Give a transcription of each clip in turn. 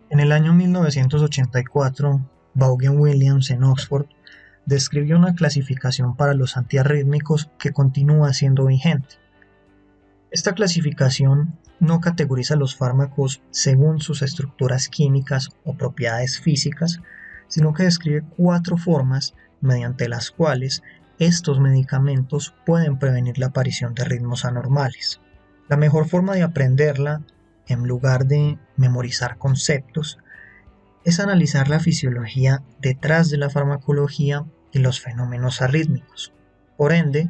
En el año 1984, Vaughan Williams en Oxford describió una clasificación para los antiarrítmicos que continúa siendo vigente. Esta clasificación no categoriza los fármacos según sus estructuras químicas o propiedades físicas, sino que describe 4 formas mediante las cuales estos medicamentos pueden prevenir la aparición de ritmos anormales. La mejor forma de aprenderla, en lugar de memorizar conceptos, es analizar la fisiología detrás de la farmacología y los fenómenos arrítmicos. Por ende,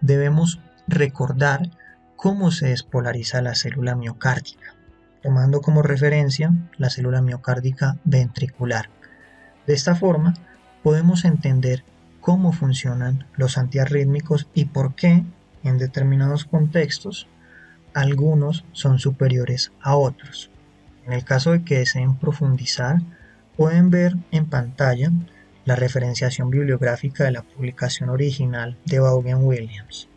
debemos recordar cómo se despolariza la célula miocárdica, tomando como referencia la célula miocárdica ventricular. De esta forma, podemos entender cómo funcionan los antiarrítmicos y por qué, en determinados contextos, algunos son superiores a otros. En el caso de que deseen profundizar, pueden ver en pantalla la referenciación bibliográfica de la publicación original de Vaughan Williams.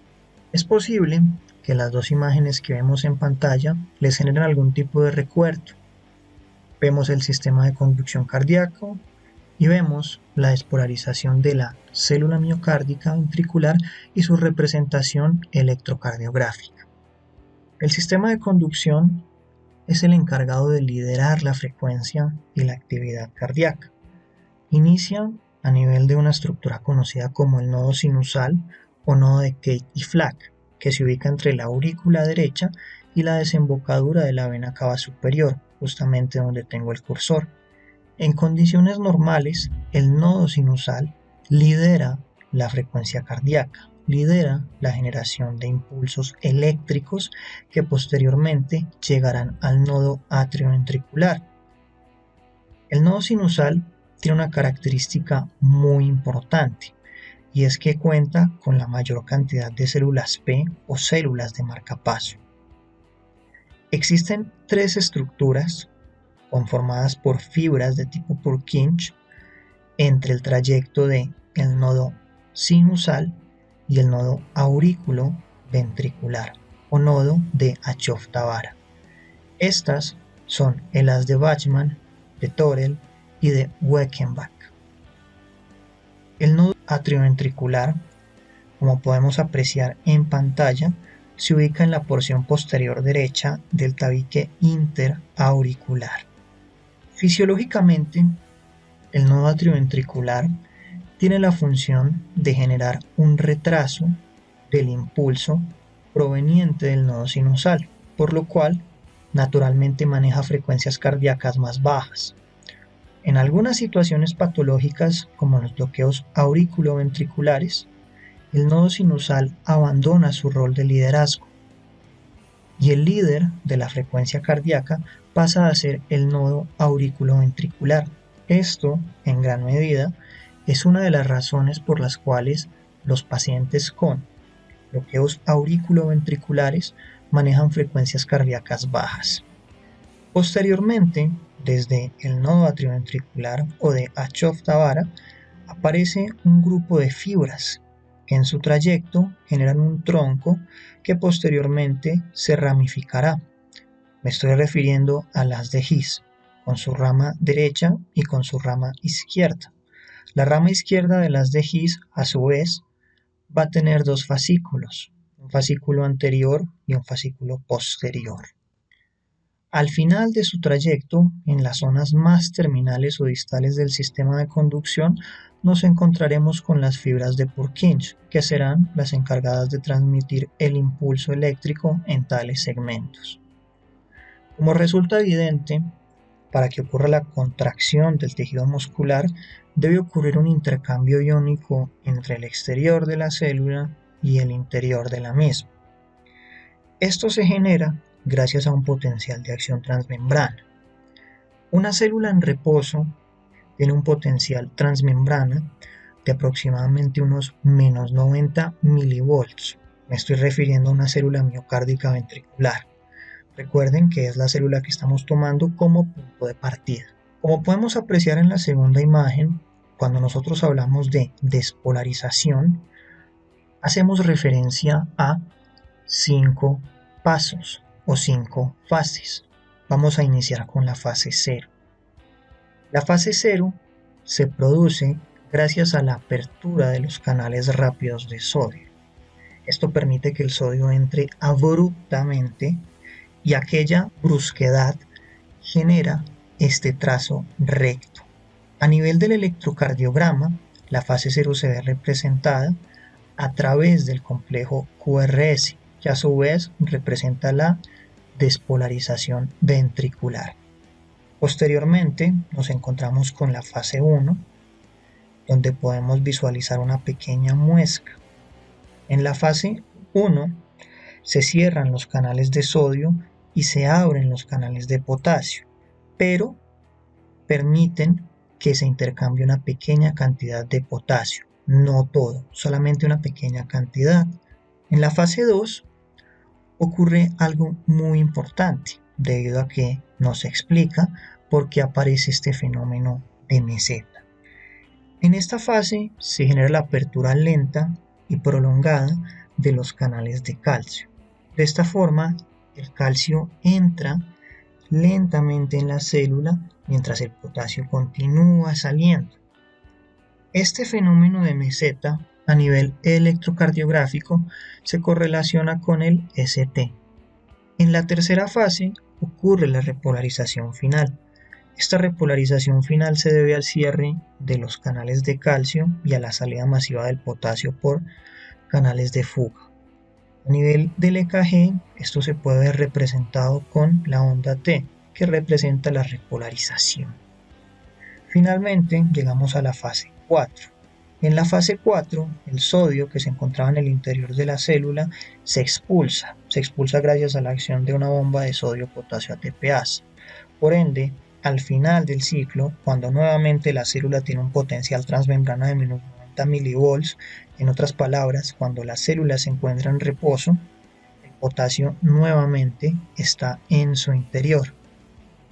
Es posible que las 2 imágenes que vemos en pantalla les generen algún tipo de recuerdo. Vemos el sistema de conducción cardíaco y vemos la despolarización de la célula miocárdica ventricular y su representación electrocardiográfica. El sistema de conducción es el encargado de liderar la frecuencia y la actividad cardíaca. Inicia a nivel de una estructura conocida como el nodo sinusal o nodo de Kate y Flack, que se ubica entre la aurícula derecha y la desembocadura de la vena cava superior, justamente donde tengo el cursor. En condiciones normales, el nodo sinusal lidera la frecuencia cardíaca, lidera la generación de impulsos eléctricos que posteriormente llegarán al nodo atrioventricular. El nodo sinusal tiene una característica muy importante, y es que cuenta con la mayor cantidad de células P o células de marcapaso. Existen 3 estructuras conformadas por fibras de tipo Purkinje entre el trayecto de el nodo sinusal y el nodo aurículo ventricular o nodo de Achof-Tavara. Estas son el haz de Bachmann, de Torel y de Weckenbach. El nodo atrioventricular, como podemos apreciar en pantalla, se ubica en la porción posterior derecha del tabique interauricular. Fisiológicamente, el nodo atrioventricular tiene la función de generar un retraso del impulso proveniente del nodo sinusal, por lo cual naturalmente maneja frecuencias cardíacas más bajas. En algunas situaciones patológicas, como los bloqueos auriculoventriculares, el nodo sinusal abandona su rol de liderazgo y el líder de la frecuencia cardíaca pasa a ser el nodo auriculoventricular. Esto, en gran medida, es una de las razones por las cuales los pacientes con bloqueos auriculoventriculares manejan frecuencias cardíacas bajas. Posteriormente, desde el nodo atrioventricular o de Achof-Tavara, aparece un grupo de fibras que en su trayecto generan un tronco que posteriormente se ramificará. Me estoy refiriendo a las de His, con su rama derecha y con su rama izquierda. La rama izquierda de las de His, a su vez, va a tener 2 fascículos, un fascículo anterior y un fascículo posterior. Al final de su trayecto, en las zonas más terminales o distales del sistema de conducción, nos encontraremos con las fibras de Purkinje, que serán las encargadas de transmitir el impulso eléctrico en tales segmentos. Como resulta evidente, para que ocurra la contracción del tejido muscular, debe ocurrir un intercambio iónico entre el exterior de la célula y el interior de la misma. Esto se genera gracias a un potencial de acción transmembrana. Una célula en reposo tiene un potencial transmembrana de aproximadamente unos menos 90 milivolts. Me estoy refiriendo a una célula miocárdica ventricular. Recuerden que es la célula que estamos tomando como punto de partida. Como podemos apreciar en la segunda imagen, cuando nosotros hablamos de despolarización, hacemos referencia a 5 pasos o 5 fases. Vamos a iniciar con la fase 0. La fase 0 se produce gracias a la apertura de los canales rápidos de sodio. Esto permite que el sodio entre abruptamente y aquella brusquedad genera este trazo recto. A nivel del electrocardiograma, la fase 0 se ve representada a través del complejo QRS, que a su vez representa la despolarización ventricular. Posteriormente nos encontramos con la fase 1, donde podemos visualizar una pequeña muesca. En la fase 1 se cierran los canales de sodio y se abren los canales de potasio, pero permiten que se intercambie una pequeña cantidad de potasio, no todo, solamente una pequeña cantidad. En la fase 2 ocurre algo muy importante, debido a que nos explica por qué aparece este fenómeno de meseta. En esta fase se genera la apertura lenta y prolongada de los canales de calcio. De esta forma, el calcio entra lentamente en la célula mientras el potasio continúa saliendo. Este fenómeno de meseta a nivel electrocardiográfico se correlaciona con el ST. En la tercera fase ocurre la repolarización final. Esta repolarización final se debe al cierre de los canales de calcio y a la salida masiva del potasio por canales de fuga. A nivel del EKG, esto se puede ver representado con la onda T, que representa la repolarización. Finalmente, llegamos a la fase 4. En la fase 4, el sodio que se encontraba en el interior de la célula se expulsa gracias a la acción de una bomba de sodio-potasio ATPase. Por ende, al final del ciclo, cuando nuevamente la célula tiene un potencial transmembrana de menos 90 milivolts, en otras palabras, cuando la célula se encuentra en reposo, el potasio nuevamente está en su interior.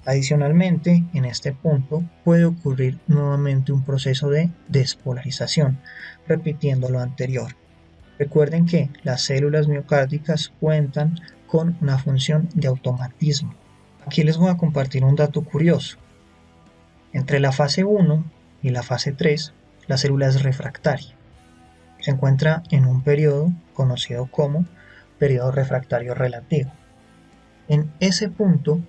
Adicionalmente, en este punto puede ocurrir nuevamente un proceso de despolarización, repitiendo lo anterior. Recuerden que las células miocárdicas cuentan con una función de automatismo. Aquí les voy a compartir un dato curioso. Entre la fase 1 y la fase 3, la célula es refractaria. Se encuentra en un periodo conocido como periodo refractario relativo. En ese punto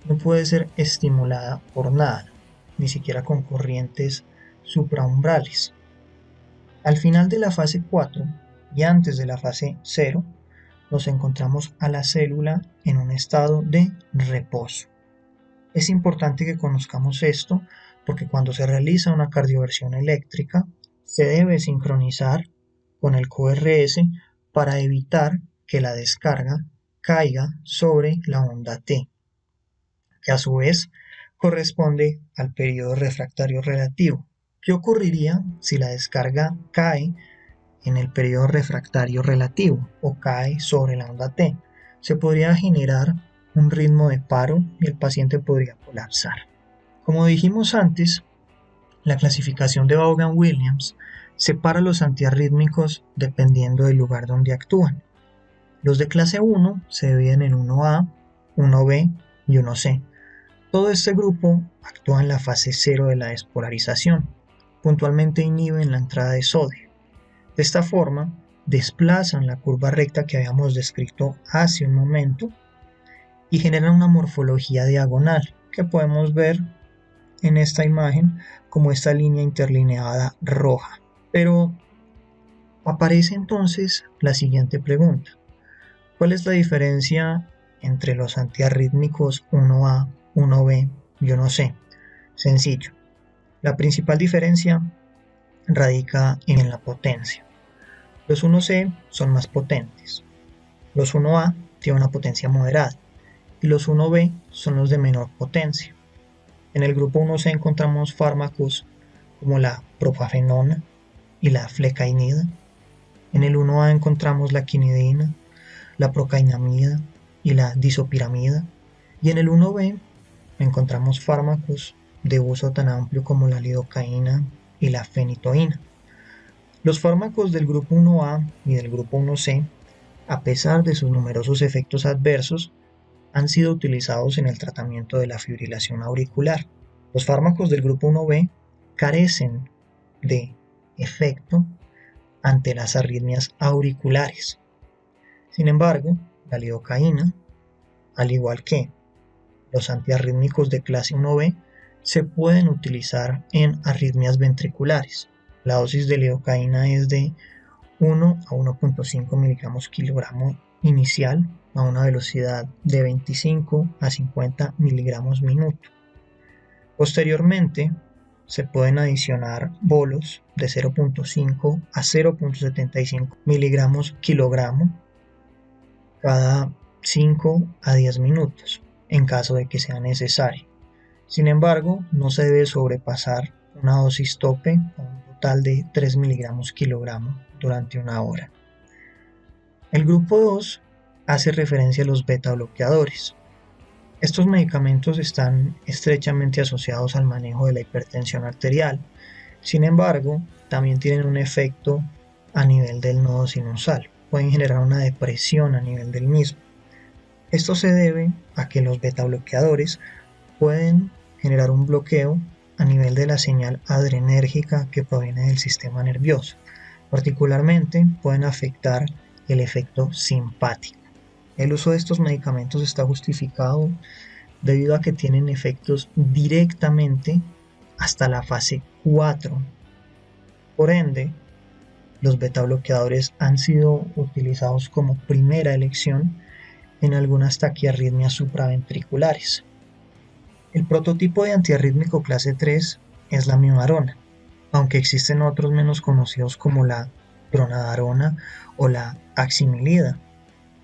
no puede ser estimulada por nada, ni siquiera con corrientes supraumbrales. Al final de la fase 4 y antes de la fase 0, nos encontramos a la célula en un estado de reposo. Es importante que conozcamos esto porque cuando se realiza una cardioversión eléctrica se debe sincronizar con el QRS para evitar que la descarga caiga sobre la onda T, que a su vez corresponde al periodo refractario relativo. ¿Qué ocurriría si la descarga cae en el periodo refractario relativo o cae sobre la onda T? Se podría generar un ritmo de paro y el paciente podría colapsar. Como dijimos antes, la clasificación de Vaughan-Williams separa los antiarrítmicos dependiendo del lugar donde actúan. Los de clase 1 se dividen en 1A, 1B y 1C. Todo este grupo actúa en la fase 0 de la despolarización. Puntualmente inhiben la entrada de sodio. De esta forma, desplazan la curva recta que habíamos descrito hace un momento y generan una morfología diagonal que podemos ver en esta imagen como esta línea interlineada roja. Pero aparece entonces la siguiente pregunta: ¿cuál es la diferencia entre los antiarrítmicos 1A, 1B y 1C? Sencillo. La principal diferencia radica en la potencia. Los 1C son más potentes. Los 1A tienen una potencia moderada y los 1B son los de menor potencia. En el grupo 1C encontramos fármacos como la propafenona y la flecainida. En el 1A encontramos la quinidina, la procainamida y la disopiramida. Y en el 1B encontramos fármacos de uso tan amplio como la lidocaína y la fenitoína. Los fármacos del grupo 1A y del grupo 1C, a pesar de sus numerosos efectos adversos, han sido utilizados en el tratamiento de la fibrilación auricular. Los fármacos del grupo 1B carecen de efecto ante las arritmias auriculares. Sin embargo, la lidocaína, al igual que los antiarrítmicos de clase 1B, se pueden utilizar en arritmias ventriculares. La dosis de lidocaína es de 1 a 1.5 miligramos kilogramo inicial a una velocidad de 25 a 50 miligramos minuto. Posteriormente, se pueden adicionar bolos de 0.5 a 0.75 miligramos kilogramo cada 5 a 10 minutos, en caso de que sea necesario. Sin embargo, no se debe sobrepasar una dosis tope o un total de 3 miligramos kilogramo durante una hora. El grupo 2 hace referencia a los beta bloqueadores. Estos medicamentos están estrechamente asociados al manejo de la hipertensión arterial. Sin embargo, también tienen un efecto a nivel del nodo sinusal. Pueden generar una depresión a nivel del mismo. Esto se debe a que los beta bloqueadores pueden generar un bloqueo a nivel de la señal adrenérgica que proviene del sistema nervioso. Particularmente pueden afectar el efecto simpático. El uso de estos medicamentos está justificado debido a que tienen efectos directamente hasta la fase 4. Por ende, los beta bloqueadores han sido utilizados como primera elección en algunas taquiarritmias supraventriculares. El prototipo de antiarrítmico clase 3 es la miodarona, aunque existen otros menos conocidos como la dronadarona o la aximilida.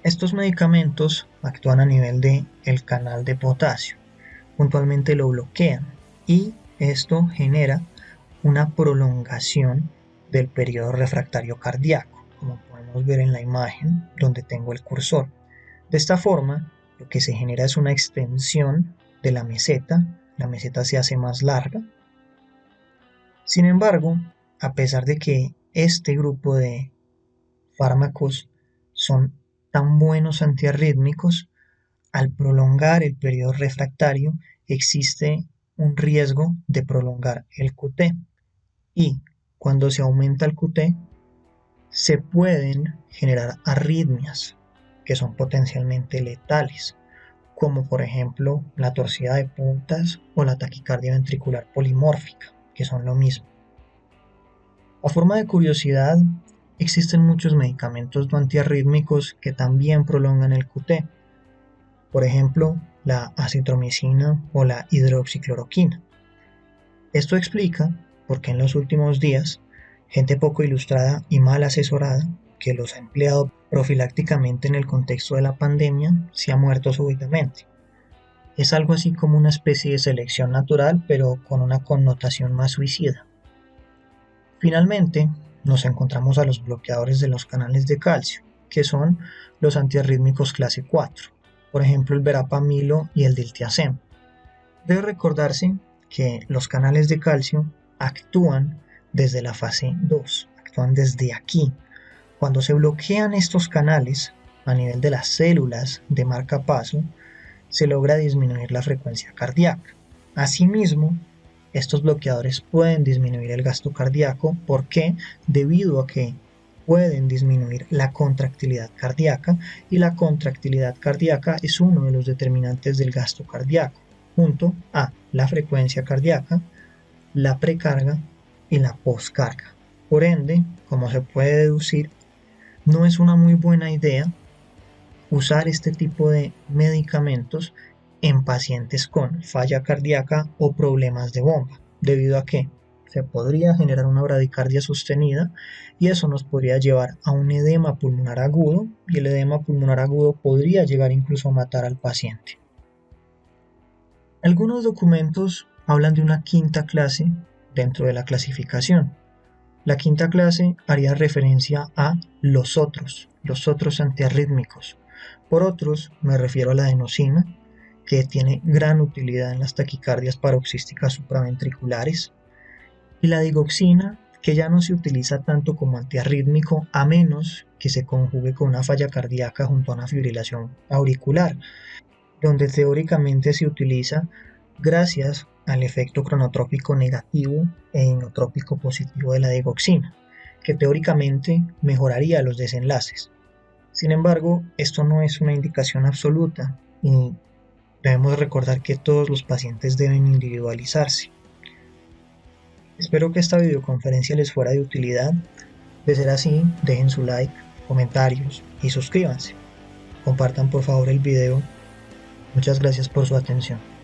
Estos medicamentos actúan a nivel del canal de potasio, puntualmente lo bloquean y esto genera una prolongación del periodo refractario cardíaco, como podemos ver en la imagen donde tengo el cursor. De esta forma, lo que se genera es una extensión de la meseta se hace más larga. Sin embargo, a pesar de que este grupo de fármacos son tan buenos antiarrítmicos, al prolongar el periodo refractario existe un riesgo de prolongar el QT y cuando se aumenta el QT se pueden generar arritmias que son potencialmente letales, como por ejemplo la torcida de puntas o la taquicardia ventricular polimórfica, que son lo mismo. A forma de curiosidad, existen muchos medicamentos no antiarrítmicos que también prolongan el QT, por ejemplo la acitromicina o la hidroxicloroquina. Esto explica por qué en los últimos días gente poco ilustrada y mal asesorada que los ha empleado profilácticamente en el contexto de la pandemia se ha muerto súbitamente. Es algo así como una especie de selección natural, pero con una connotación más suicida. Finalmente, nos encontramos a los bloqueadores de los canales de calcio, que son los antiarrítmicos clase 4, por ejemplo el verapamilo y el diltiazem. Debe recordarse que los canales de calcio actúan desde la fase 2, actúan desde aquí. Cuando se bloquean estos canales a nivel de las células de marcapaso, se logra disminuir la frecuencia cardíaca. Asimismo, estos bloqueadores pueden disminuir el gasto cardíaco. ¿Por qué? Debido a que pueden disminuir la contractilidad cardíaca y la contractilidad cardíaca es uno de los determinantes del gasto cardíaco, junto a la frecuencia cardíaca, la precarga y la poscarga. Por ende, como se puede deducir, no es una muy buena idea usar este tipo de medicamentos en pacientes con falla cardíaca o problemas de bomba, debido a que se podría generar una bradicardia sostenida y eso nos podría llevar a un edema pulmonar agudo y el edema pulmonar agudo podría llegar incluso a matar al paciente. Algunos documentos hablan de una quinta clase dentro de la clasificación. La quinta clase haría referencia a los otros antiarrítmicos. Por otros me refiero a la adenosina, que tiene gran utilidad en las taquicardias paroxísticas supraventriculares, y la digoxina, que ya no se utiliza tanto como antiarrítmico a menos que se conjugue con una falla cardíaca junto a una fibrilación auricular, donde teóricamente se utiliza gracias al efecto cronotrópico negativo e inotrópico positivo de la digoxina, que teóricamente mejoraría los desenlaces. Sin embargo, esto no es una indicación absoluta y debemos recordar que todos los pacientes deben individualizarse. Espero que esta videoconferencia les fuera de utilidad. De ser así, dejen su like, comentarios y suscríbanse. Compartan por favor el video. Muchas gracias por su atención.